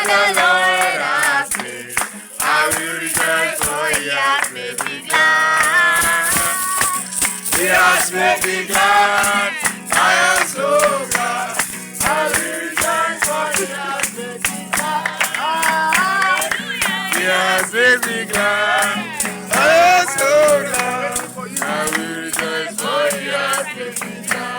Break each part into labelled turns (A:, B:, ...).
A: the Lord has made. I will rejoice, for He has made me glad. He has made me glad. I am so glad. I will rejoice, for He has made me glad. He has made me glad. I am so glad. I will rejoice, for He has made me glad.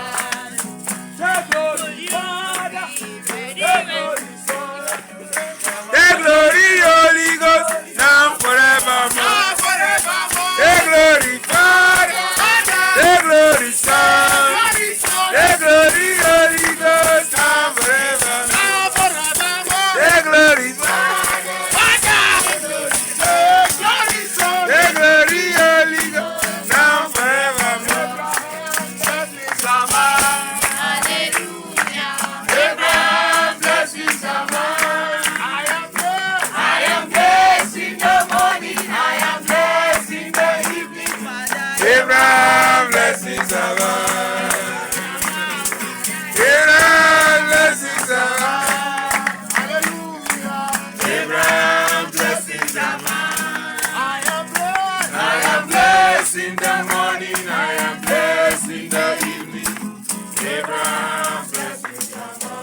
A: The glory, Holy Ghost, now forevermore. The glory, Father. The glory, Son. The glory, Holy Ghost, now forevermore. The glory, Father. The glory, Holy Ghost, now forevermore. Abraham, bless you, Sama. I am blessed in the morning. I am blessed in the evening. Abraham, blessings Sama. Abraham, blessings Sama. Abraham, blessings Sama. I am blessed in the morning. I am blessed in the evening. Abraham, blessings Sama.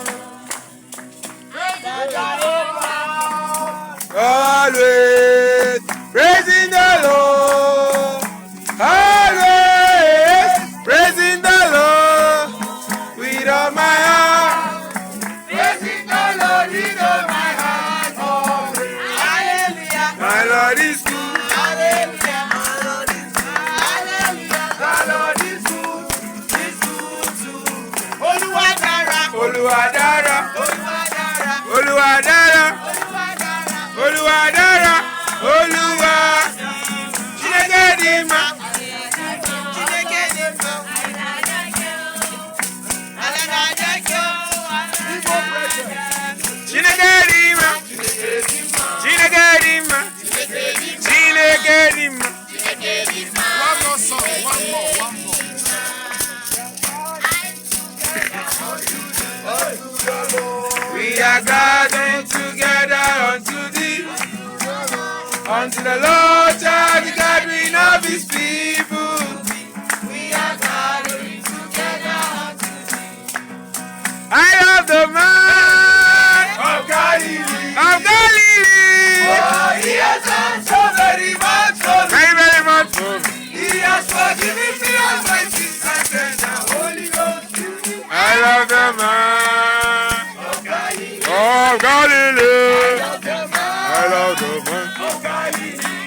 A: Always praising the Lord. Always praising the Lord with all my heart. Praising the Lord with all my heart. Always. Hallelujah. My Lord is good. Hallelujah. My Lord is good. Hallelujah. The Lord is good. He's good too. Oluwadara. Oluwadara. Oluwadara. Oluwadara. Oluwadara. Oluwa. Chinegedima. Chinegedima. Chinegedima. Chinegedima. One more song. One more. We are gathered together unto thee, unto the Lord shall the gathering of His people. We are gathering together unto thee. I love the man of Galilee. Oh, He has done so very much for me. Very much for me. He has forgiven me all my sins and sent the Holy Ghost to me. I love the man of Galilee. I love the man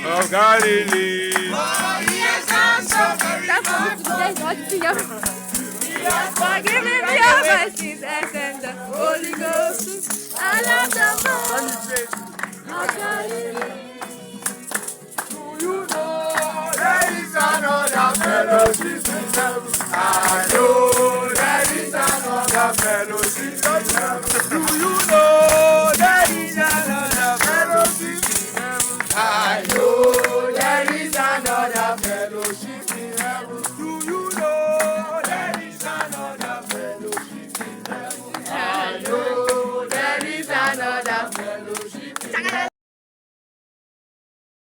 A: of Galilee. Oh, He has done so very much for me. He has forgiven me all my sins and sent the Holy Ghost. I love the man of Galilee. Do you know there is another fellowship in heaven? I know there is another fellowship in heaven. Do you